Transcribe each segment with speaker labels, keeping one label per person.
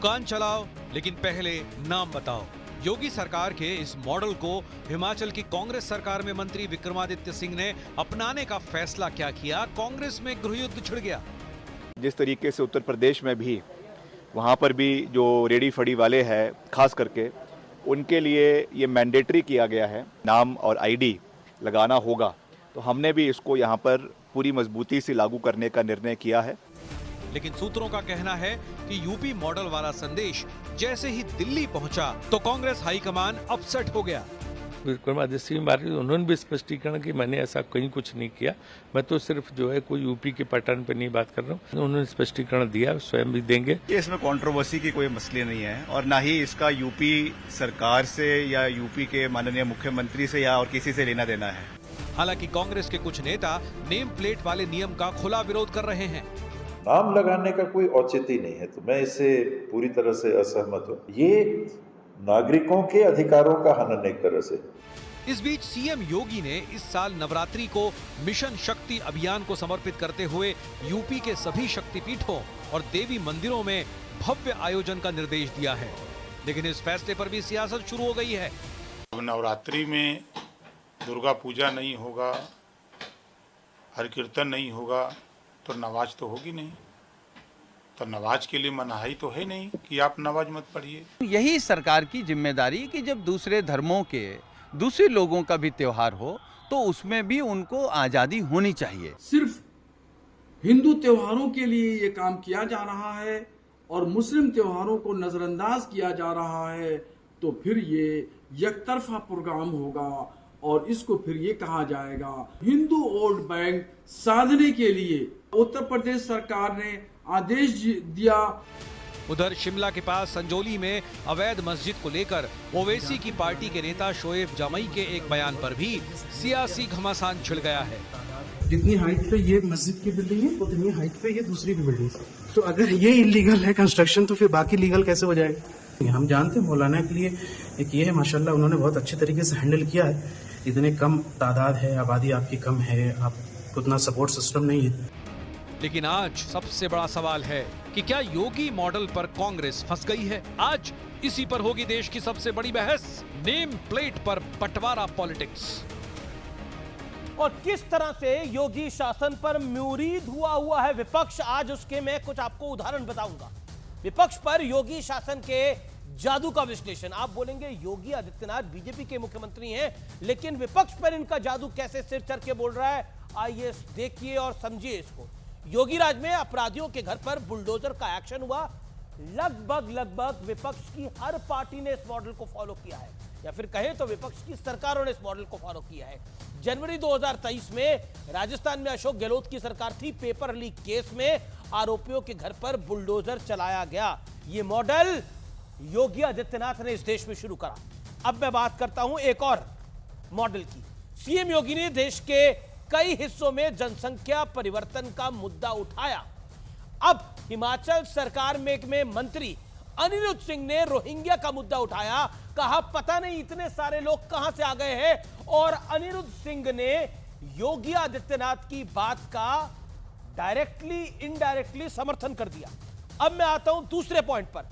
Speaker 1: दुकान चलाओ लेकिन पहले नाम बताओ। योगी सरकार के इस मॉडल को हिमाचल की कांग्रेस सरकार में मंत्री विक्रमादित्य सिंह ने अपनाने का फैसला क्या किया? कांग्रेस में गृहयुद्ध छिड़ गया।
Speaker 2: जिस तरीके से उत्तर प्रदेश में भी वहाँ पर भी जो रेडी फड़ी वाले हैं खास करके उनके लिए ये मैंडेटरी किया गया है, नाम और आईडी लगाना होगा, तो हमने भी इसको यहाँ पर पूरी मजबूती से लागू करने का निर्णय किया है।
Speaker 1: लेकिन सूत्रों का कहना है कि यूपी मॉडल वाला संदेश जैसे ही दिल्ली पहुंचा तो कांग्रेस हाईकमान अपसेट हो गया।
Speaker 3: विक्रमादित्य सिंह मारे उन्होंने भी स्पष्टीकरण कि मैंने ऐसा कहीं कुछ नहीं किया, मैं तो सिर्फ जो है कोई यूपी के पैटर्न पे नहीं बात कर रहा हूँ। उन्होंने स्पष्टीकरण दिया, स्वयं भी देंगे।
Speaker 2: इसमें कंट्रोवर्सी की कोई मसले नहीं है और ना ही इसका यूपी सरकार से या यूपी के माननीय मुख्यमंत्री से या और किसी से लेना देना है।
Speaker 1: हालांकि कांग्रेस के कुछ नेता नेम प्लेट वाले नियम का खुला विरोध कर रहे हैं।
Speaker 4: नाम लगाने का कोई औचित्य नहीं है, तो मैं इससे पूरी तरह से असहमत हूँ। ये नागरिकों के अधिकारों का हनन एक तरह से।
Speaker 1: इस बीच सीएम योगी ने इस साल नवरात्रि को मिशन शक्ति अभियान को समर्पित करते हुए यूपी के सभी शक्तिपीठों और देवी मंदिरों में भव्य आयोजन का निर्देश दिया है। लेकिन इस फैसले पर भी सियासत शुरू हो गई है।
Speaker 5: नवरात्रि में दुर्गा पूजा नहीं होगा, हर कीर्तन नहीं होगा तो नमाज तो होगी नहीं, तो नमाज के लिए मनाही तो है नहीं कि आप नमाज मत पढ़िए।
Speaker 6: यही सरकार की जिम्मेदारी कि जब दूसरे धर्मों के दूसरे लोगों का भी त्योहार हो तो उसमें भी उनको आजादी होनी चाहिए।
Speaker 7: सिर्फ हिंदू त्योहारों के लिए ये काम किया जा रहा है और मुस्लिम त्योहारों को नजरअंदाज किया जा रहा है तो फिर ये एकतरफा प्रोग्राम होगा और इसको फिर ये कहा जाएगा हिंदू वोट बैंक साधने के लिए उत्तर प्रदेश सरकार ने आदेश दिया।
Speaker 1: उधर शिमला के पास संजौली में अवैध मस्जिद को लेकर ओवैसी की पार्टी के नेता शोएब जामई के एक बयान पर भी सियासी घमासान छिड़ गया है।
Speaker 8: जितनी हाइट पे ये मस्जिद की बिल्डिंग है उतनी हाइट पे ये दूसरी भी बिल्डिंग है, तो अगर ये इलीगल है कंस्ट्रक्शन तो फिर बाकी लीगल कैसे हो जाएगा? हम जानते हैं मौलाना के लिए एक ये है, माशाल्लाह उन्होंने बहुत अच्छे तरीके से हैंडल किया है। इतने कम तादाद है, आबादी आपकी कम है, आपको उतना सपोर्ट सिस्टम नहीं है।
Speaker 1: लेकिन आज सबसे बड़ा सवाल है कि क्या योगी मॉडल पर कांग्रेस फंस गई है? आज इसी पर होगी देश की सबसे बड़ी बहस, नेम प्लेट पर बंटवारा पॉलिटिक्स।
Speaker 9: और किस तरह से योगी शासन पर मुरीद हुआ है विपक्ष, आज उसके मैं कुछ आपको उदाहरण बताऊंगा। विपक्ष पर योगी शासन के जादू का विश्लेषण। आप बोलेंगे योगी आदित्यनाथ बीजेपी के मुख्यमंत्री हैं, लेकिन विपक्ष पर इनका जादू कैसे सिर चढ़ के बोल रहा है, आइए देखिए और समझिए इसको। योगी राज में अपराधियों के घर पर बुलडोजर का एक्शन हुआ। लगभग विपक्ष की हर पार्टी ने इस मॉडल को फॉलो किया है, या फिर कहें तो विपक्ष की सरकारों ने इस मॉडल को फॉलो किया है। जनवरी 2023 में राजस्थान में अशोक गहलोत की सरकार थी, पेपर लीक केस में आरोपियों के घर पर बुलडोजर चलाया गया। यह मॉडल योगी आदित्यनाथ ने इस देश में शुरू करा। अब मैं बात करता हूं एक और मॉडल की। सीएम योगी ने देश के कई हिस्सों में जनसंख्या परिवर्तन का मुद्दा उठाया। अब हिमाचल सरकार में मंत्री अनिरुद्ध सिंह ने रोहिंग्या का मुद्दा उठाया, कहा पता नहीं इतने सारे लोग कहां से आ गए हैं, और अनिरुद्ध सिंह ने योगी आदित्यनाथ की बात का डायरेक्टली इनडायरेक्टली समर्थन कर दिया। अब मैं आता हूं दूसरे पॉइंट पर।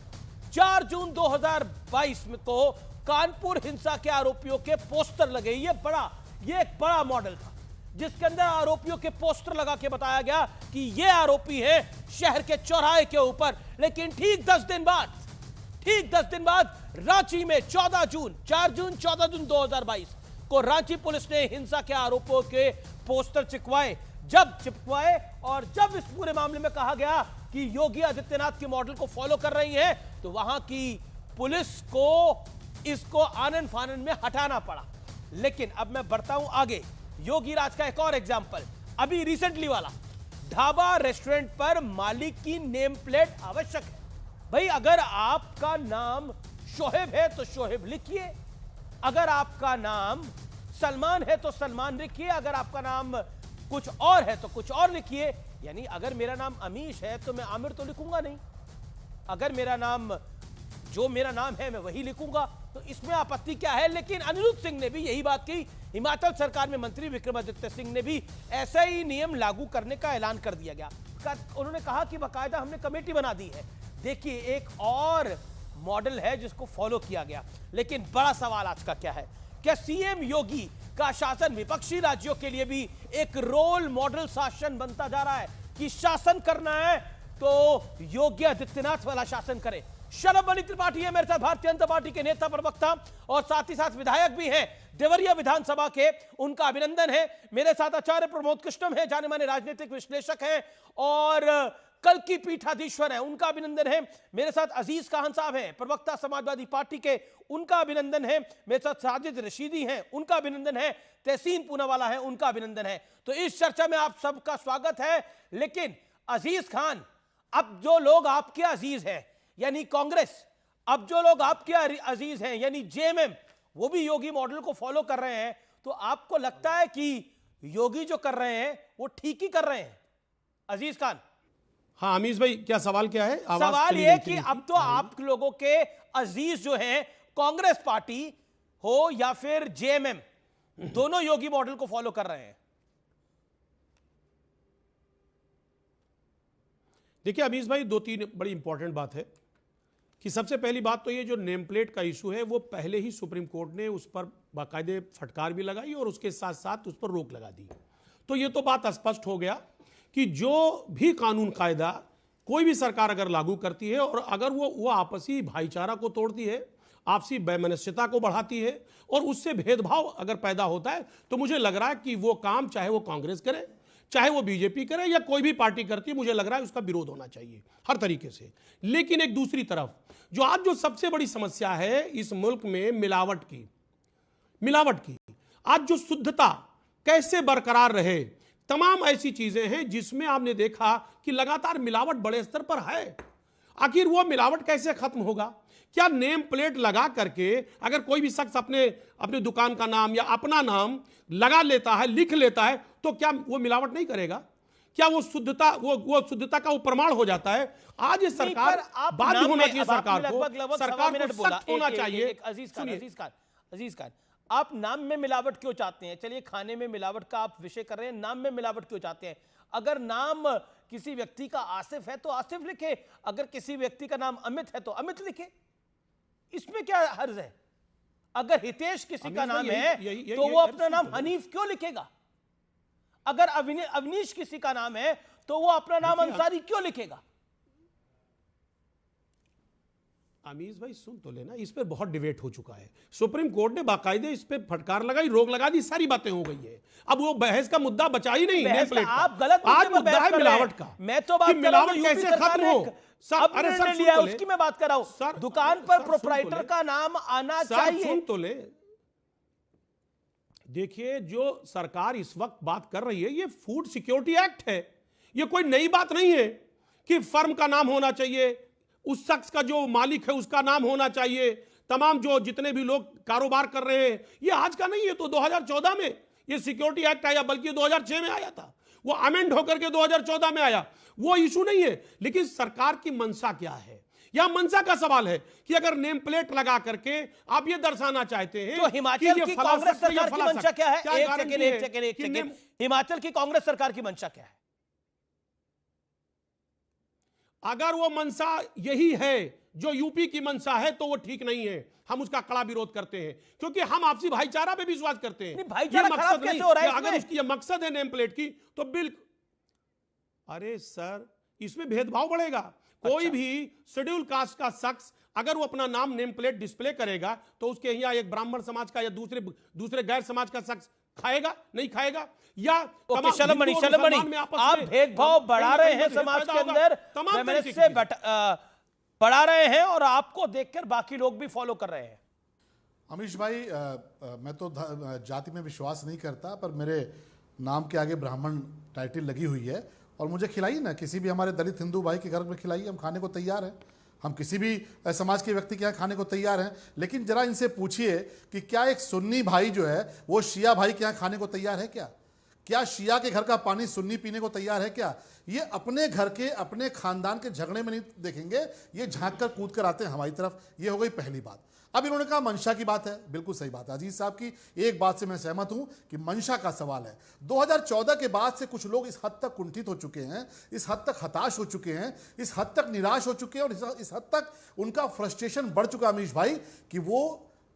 Speaker 9: 4 जून 2022 को कानपुर हिंसा के आरोपियों के पोस्टर लगे। ये एक बड़ा मॉडल था जिसके अंदर आरोपियों के पोस्टर लगा के बताया गया कि ये आरोपी है शहर के चौराहे के ऊपर। लेकिन ठीक 10 दिन बाद रांची में 14 जून 2022 को रांची पुलिस ने हिंसा के आरोपियों के पोस्टर चिपकवाए। और जब इस पूरे मामले में कहा गया कि योगी आदित्यनाथ के मॉडल को फॉलो कर रही है, तो वहां की पुलिस को इसको आनन फानन में हटाना पड़ा। लेकिन अब मैं बढ़ता हूं आगे। योगी राज का एक और एग्जाम्पल, अभी रिसेंटली वाला। ढाबा रेस्टोरेंट पर मालिक की नेम प्लेट आवश्यक है। भाई अगर आपका नाम शोहेब है तो शोहेब लिखिए, अगर आपका नाम सलमान है तो सलमान लिखिए, अगर आपका नाम कुछ और है तो कुछ और लिखिए। यानी अगर मेरा नाम अमीश है तो मैं आमिर तो लिखूंगा नहीं, अगर मेरा नाम जो मेरा नाम है मैं वही लिखूंगा, तो इसमें आपत्ति क्या है? लेकिन अनिरुद्ध सिंह ने भी यही बात की। हिमाचल सरकार में मंत्री विक्रमादित्य सिंह ने भी ऐसा ही नियम लागू करने का ऐलान कर दिया गया। उन्होंने कहा कि बाकायदा हमने कमेटी बना दी है, देखिए एक और मॉडल है जिसको फॉलो किया गया। लेकिन बड़ा सवाल आज का क्या है, क्या सीएम योगी का शासन विपक्षी राज्यों के लिए भी एक रोल मॉडल शासन बनता जा रहा है कि शासन करना है तो योगी आदित्यनाथ वाला शासन करे। शरद त्रिपाठी है मेरे साथ, भारतीय जनता पार्टी के नेता प्रवक्ता और साथ ही साथ विधायक भी हैं देवरिया विधानसभा के, उनका अभिनंदन है। मेरे साथ आचार्य प्रमोद कृष्णम है, जाने माने राजनीतिक विश्लेषक हैं और कल की पीठाधीश्वर है, उनका अभिनंदन है। मेरे साथ अजीज खान साहब हैं, प्रवक्ता समाजवादी पार्टी के, उनका अभिनंदन है। मेरे साथ साजिद रशीदी हैं, उनका अभिनंदन है। तहसीन पूनावाला है, उनका अभिनंदन है। तो इस चर्चा में आप सबका स्वागत है। लेकिन अजीज खान, अब जो लोग आपके अजीज हैं यानी कांग्रेस, अब जो लोग आपके अजीज हैं यानी जेएमएम, वो भी योगी मॉडल को फॉलो कर रहे हैं, तो आपको लगता है कि योगी जो कर रहे हैं वो ठीक ही कर रहे हैं? अजीज खान।
Speaker 10: हाँ अमीश भाई, क्या सवाल क्या है?
Speaker 9: सवाल यह कि अब तो आप लोगों के अजीज जो हैं, कांग्रेस पार्टी हो या फिर जेएमएम, दोनों योगी मॉडल को फॉलो कर रहे हैं।
Speaker 10: देखिए अमीश भाई, दो तीन बड़ी इंपॉर्टेंट बात है कि सबसे पहली बात तो ये जो नेम प्लेट का इशू है वो पहले ही सुप्रीम कोर्ट ने उस पर बाकायदे फटकार भी लगाई और उसके साथ साथ उस पर रोक लगा दी। तो ये तो बात स्पष्ट हो गया कि जो भी कानून कायदा कोई भी सरकार अगर लागू करती है और अगर वो आपसी भाईचारा को तोड़ती है, आपसी वैमनस्यता को बढ़ाती है और उससे भेदभाव अगर पैदा होता है, तो मुझे लग रहा है कि वो काम चाहे वो कांग्रेस करे, चाहे वो बीजेपी करे या कोई भी पार्टी करती है, मुझे लग रहा है उसका विरोध होना चाहिए हर तरीके से। लेकिन एक दूसरी तरफ जो आज जो सबसे बड़ी समस्या है इस मुल्क में मिलावट की, आज जो शुद्धता कैसे बरकरार रहे, तमाम ऐसी चीजें हैं जिसमें आपने देखा कि लगातार मिलावट बड़े स्तर पर है। आखिर वो मिलावट कैसे खत्म होगा? क्या नेम प्लेट लगा करके अगर कोई भी शख्स अपने दुकान का नाम या अपना नाम लगा लेता है, लिख लेता है, तो क्या वो मिलावट नहीं करेगा? क्या वो शुद्धता का वो प्रमाण हो जाता है? आज ये सरकार बाध्य होना चाहिए, सरकार को सख्त होना चाहिए।
Speaker 9: अजीज खान, आप नाम में मिलावट क्यों चाहते हैं? चलिए, खाने में मिलावट का आप विषय कर रहे हैं, नाम में मिलावट क्यों चाहते हैं? अगर नाम किसी व्यक्ति का आसिफ है तो आसिफ लिखे, अगर किसी व्यक्ति का नाम अमित है तो अमित लिखे, इसमें क्या हर्ज है? अगर हितेश किसी का नाम है तो वो अपना नाम हनीफ क्यों लिखेगा? अगर अवनीश किसी का नाम है तो वो अपना नाम अंसारी क्यों लिखेगा?
Speaker 10: अमीश भाई सुन तो लेना, इस पर बहुत डिबेट हो चुका है। सुप्रीम कोर्ट ने बाकायदे इस पे फटकार लगाई, रोक लगा दी, सारी बातें हो गई है। अब वो बहस का मुद्दा बचा ही नहीं।
Speaker 9: आप गलत
Speaker 10: आज मुद्दा है मिलावट का।
Speaker 9: मैं तो बात कर रहा हूं
Speaker 10: कैसे खत्म हो।
Speaker 9: अरे सर लिया उसकी मैं बात कर रहा हूं। दुकान पर प्रोप्राइटर का नाम आना चाहिए।
Speaker 10: सुन तो ले, देखिए जो सरकार इस वक्त बात कर रही है ये फूड सिक्योरिटी एक्ट है, ये कोई नई बात नहीं है कि फर्म का नाम होना चाहिए, उस शख्स का जो मालिक है उसका नाम होना चाहिए, तमाम जो जितने भी लोग कारोबार कर रहे हैं, ये आज का नहीं है। तो 2014 में ये सिक्योरिटी एक्ट आया, बल्कि 2006 में आया था, वो अमेंड होकर के 2014 में आया, वो इशू नहीं है। लेकिन सरकार की मंशा क्या है? यह मंशा का सवाल है कि अगर नेम प्लेट लगा करके आप ये दर्शाना चाहते हैं
Speaker 9: तो हिमाचल की कांग्रेस सरकार की मंशा क्या है? एक सेकंड, हिमाचल की कांग्रेस सरकार की मंशा क्या है?
Speaker 10: अगर वो मंशा यही है जो यूपी की मंशा है तो वो ठीक नहीं है, हम उसका कड़ा विरोध करते हैं, क्योंकि हम आपसी भाईचारा पे विश्वास करते हैं।
Speaker 9: भाईचारा खराब कैसे हो रहा है?
Speaker 10: अगर उसकी मकसद है नेम प्लेट की तो बिल्कुल, अरे सर इसमें भेदभाव बढ़ेगा। कोई भी शेड्यूल कास्ट का शख्स अगर वो अपना नाम नेम प्लेट डिस्प्ले करेगा तो उसके यहाँ एक ब्राह्मण समाज का या दूसरे गैर समाज का शख्स खाएगा नहीं खाएगा? या
Speaker 9: शर्म मणि आप भेदभाव बढ़ा रहे हैं समाज के अंदर, से बढ़ा रहे हैं और आपको देखकर बाकी लोग भी फॉलो कर रहे हैं।
Speaker 11: अमीश भाई, मैं तो जाति में विश्वास नहीं करता, पर मेरे नाम के आगे ब्राह्मण टाइटल लगी हुई है और मुझे खिलाइए ना, किसी भी हमारे दलित हिंदू भाई के घर में खिलाइए, हम खाने को तैयार हैं। हम किसी भी समाज के व्यक्ति के यहाँ खाने को तैयार हैं। लेकिन जरा इनसे पूछिए कि क्या एक सुन्नी भाई जो है वो शिया भाई के यहाँ खाने को तैयार है क्या? क्या शिया के घर का पानी सुन्नी पीने को तैयार है क्या? ये अपने घर के अपने खानदान के झगड़े में नहीं देखेंगे, ये झांक कर कूद कर आते हैं हमारी तरफ। ये हो गई पहली बात। अब इन्होंने कहा मंशा की बात है, बिल्कुल सही बात है अजीज साहब की। एक बात से मैं सहमत हूं कि मंशा का सवाल है। 2014 के बाद से कुछ लोग इस हद तक कुंठित हो चुके हैं, इस हद तक हताश हो चुके हैं, इस हद तक निराश हो चुके हैं और इस हद तक उनका फ्रस्ट्रेशन बढ़ चुका अमीश भाई कि वो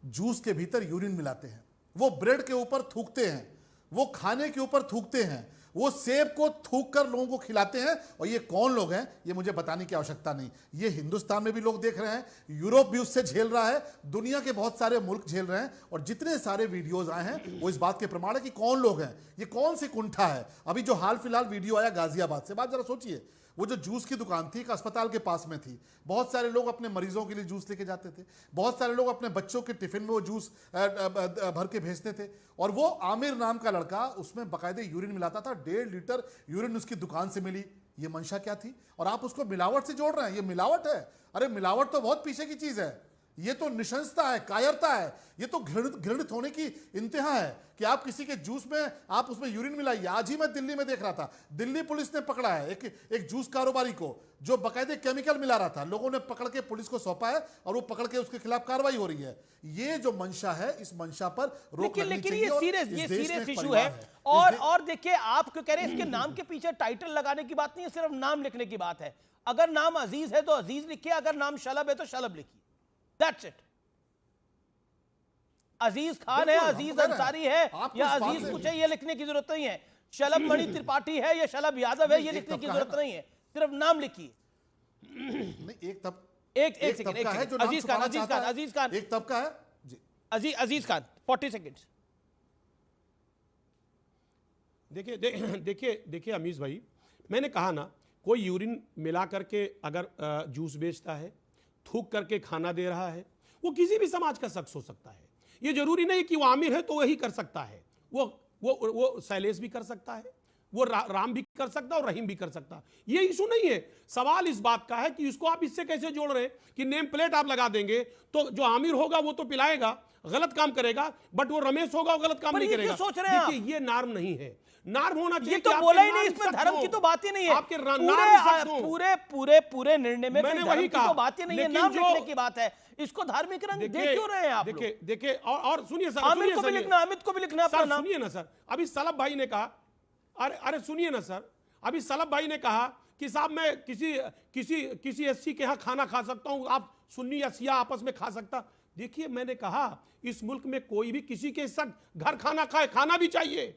Speaker 11: जूस के भीतर यूरिन मिलाते हैं, वो ब्रेड के ऊपर थूकते हैं, वो खाने के ऊपर थूकते हैं, वो सेब को थूक कर लोगों को खिलाते हैं। और ये कौन लोग हैं ये मुझे बताने की आवश्यकता नहीं, ये हिंदुस्तान में भी लोग देख रहे हैं, यूरोप भी उससे झेल रहा है, दुनिया के बहुत सारे मुल्क झेल रहे हैं। और जितने सारे वीडियोस आए हैं वो इस बात के प्रमाण है कि कौन लोग हैं, ये कौन सी कुंठा है। अभी जो हाल फिलहाल वीडियो आया गाजियाबाद से, बात जरा सोचिए, वो जो जूस की दुकान थी एक अस्पताल के पास में थी, बहुत सारे लोग अपने मरीजों के लिए जूस लेके जाते थे, बहुत सारे लोग अपने बच्चों के टिफिन में वो जूस भर के भेजते थे। और वो आमिर नाम का लड़का उसमें बाकायदे यूरिन मिलाता था, 1.5 लीटर यूरिन उसकी दुकान से मिली। ये मंशा क्या थी? और आप उसको मिलावट से जोड़ रहे हैं, ये मिलावट है? अरे मिलावट तो बहुत पीछे की चीज है, ये तो निशंसता है, कायरता है, ये तो घृणित होने की इंतहा है कि आप किसी के जूस में आप उसमें यूरिन मिलाइए। आज ही मैं दिल्ली में देख रहा था, दिल्ली पुलिस ने पकड़ा है एक जूस कारोबारी को जो बाकायदे केमिकल मिला रहा था, लोगों ने पकड़ के पुलिस को सौंपा है और वो पकड़ के उसके खिलाफ कार्रवाई हो रही है। ये जो मंशा है, इस मंशा पर रोक लगनी चाहिए।
Speaker 9: ये सीरियस इशू है। और देखिए, आप क्यों कह रहे हैं इसके नाम के पीछे टाइटल लगाने की बात नहीं है, सिर्फ नाम लिखने की बात है। अगर नाम अजीज है तो अजीज लिखिए, अगर नाम शलभ है तो शलभ लिखिए, दैट्स इट। अजीज खान है, अजीज अंसारी है या अजीज कुछ है, ये लिखने की जरूरत नहीं है। शलभ मणि त्रिपाठी है या शलभ यादव है, ये लिखने की जरूरत नहीं है, सिर्फ नाम लिखिए। एक सेकंड, अजीज खान
Speaker 11: एक तबका है जी,
Speaker 9: अजीज खान 40 सेकंड्स।
Speaker 10: देखिए अमीश भाई, मैंने कहा ना, कोई यूरिन मिला करके अगर जूस बेचता है, थूक करके खाना दे रहा है, वो किसी भी समाज का शख्स हो सकता है। ये जरूरी नहीं कि वो आमिर है तो वही कर सकता है, वो शैलेश भी कर सकता है, वो राम भी कर सकता है और रहीम भी कर सकता है। ये इशू नहीं है। सवाल इस बात का है कि इसको आप इससे कैसे जोड़ रहे हैं कि नेम प्लेट आप लगा देंगे तो जो आमिर होगा वो तो पिलाएगा, गलत काम करेगा, बट वो रमेश होगा वो गलत काम नहीं करेगा।
Speaker 9: सोच रहे हैं
Speaker 10: देखिए, ये नार्म नहीं है। नार्म होना चाहिए।
Speaker 9: ये तो बोला ही नहीं, इसमें धर्म की तो बात ही नहीं है।
Speaker 10: आपके
Speaker 9: पूरे निर्णय में
Speaker 10: मैंने वही कहा,
Speaker 9: तो बात ही नहीं है, नाम लिखने की बात है। इसको धार्मिक रंग दे क्यों रहे हैं आप?
Speaker 10: देखिए और सुनिए सर,
Speaker 9: आमिर को भी लिखना, अमित को भी लिखना अपना नाम।
Speaker 10: सुनिए ना सर, अभी सलभ भाई ने कहा, अरे सुनिए ना सर, अभी सलभ भाई ने कहा कि साहब मैं किसी एससी के यहाँ खाना खा सकता हूँ, आप सुन्नी या शिया आपस में खा सकता। देखिए, मैंने कहा इस मुल्क में कोई भी किसी के साथ घर खाना खाए, खाना भी चाहिए,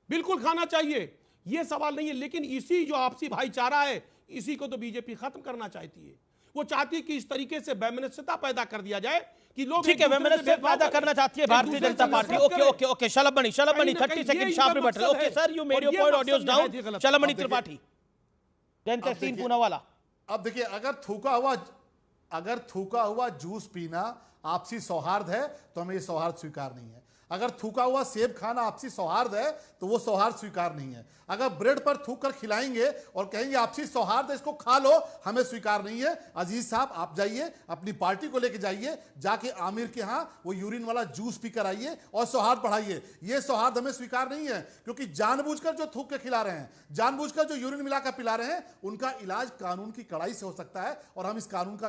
Speaker 10: बिल्कुल खाना चाहिए, ये सवाल नहीं है। लेकिन इसी जो आपसी भाईचारा है, इसी को तो बीजेपी खत्म करना चाहती है। वो चाहती है कि इस तरीके से वैमनस्यता पैदा कर दिया जाए कि लोग,
Speaker 9: ठीक है, वैमनस्यता पैदा करना चाहती है Bharatiya Janata party. Okay, Shalabh Mani 30 second sharp in rebuttal. Okay sir, you made your point, audios down. Shalabh Mani Tripathi, Jain Poonawalla.
Speaker 11: अब देखिए, अगर थूका हुआ जूस पीना आपसी सौहार्द है तो हमें ये सौहार्द स्वीकार नहीं है। अगर थूका हुआ सेब खाना आपसी सौहार्द है तो वो सौहार्द स्वीकार नहीं है। अगर ब्रेड पर थूक कर खिलाएंगे और कहेंगे आपसी सौहार्द है, इसको खा लो, हमें स्वीकार नहीं है। अजीज साहब, आप जाइए, अपनी पार्टी को लेके जाइए, जाके आमिर के यहाँ वो यूरिन वाला जूस पीकर आइए और सौहार्द बढ़ाइए। ये सौहार्द हमें स्वीकार नहीं है, क्योंकि जानबूझकर जो थूक के खिला रहे हैं, जानबूझकर जो यूरिन मिलाकर पिला रहे हैं, उनका इलाज कानून की कड़ाई से हो सकता है। और हम इस कानून का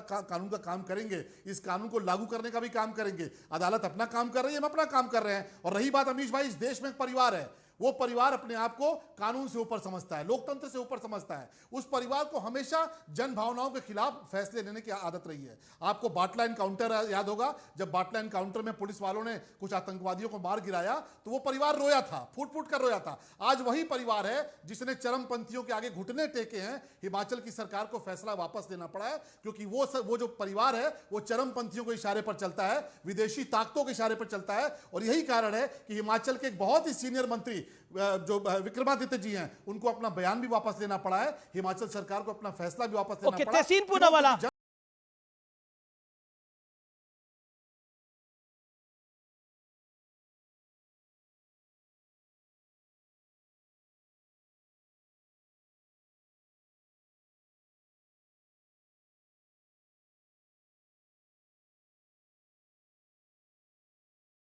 Speaker 11: काम करेंगे, इस कानून को लागू करने का भी काम करेंगे। अदालत अपना काम कर रही है, हम अपना काम कर रहे हैं। और रही बात अमीश भाई, इस देश में एक परिवार है, वो परिवार अपने आप को कानून से ऊपर समझता है, लोकतंत्र से ऊपर समझता है। उस परिवार को हमेशा जन भावनाओं के खिलाफ फैसले लेने की आदत रही है। आपको बाटला एनकाउंटर याद होगा, जब बाटला एनकाउंटर में पुलिस वालों ने कुछ आतंकवादियों को मार गिराया तो वो परिवार रोया था, फूट फूट कर रोया था। आज वही परिवार है जिसने चरमपंथियों के आगे घुटने टेके हैं। हिमाचल की सरकार को फैसला वापस लेना पड़ा है, क्योंकि वो जो परिवार है वो चरमपंथियों के इशारे पर चलता है, विदेशी ताकतों के इशारे पर चलता है। और यही कारण है कि हिमाचल के एक बहुत ही सीनियर मंत्री जो विक्रमादित्य जी हैं, उनको अपना बयान भी वापस लेना पड़ा है, हिमाचल सरकार को अपना फैसला भी वापस लेना पड़ा।
Speaker 9: तहसीन पूनावाला।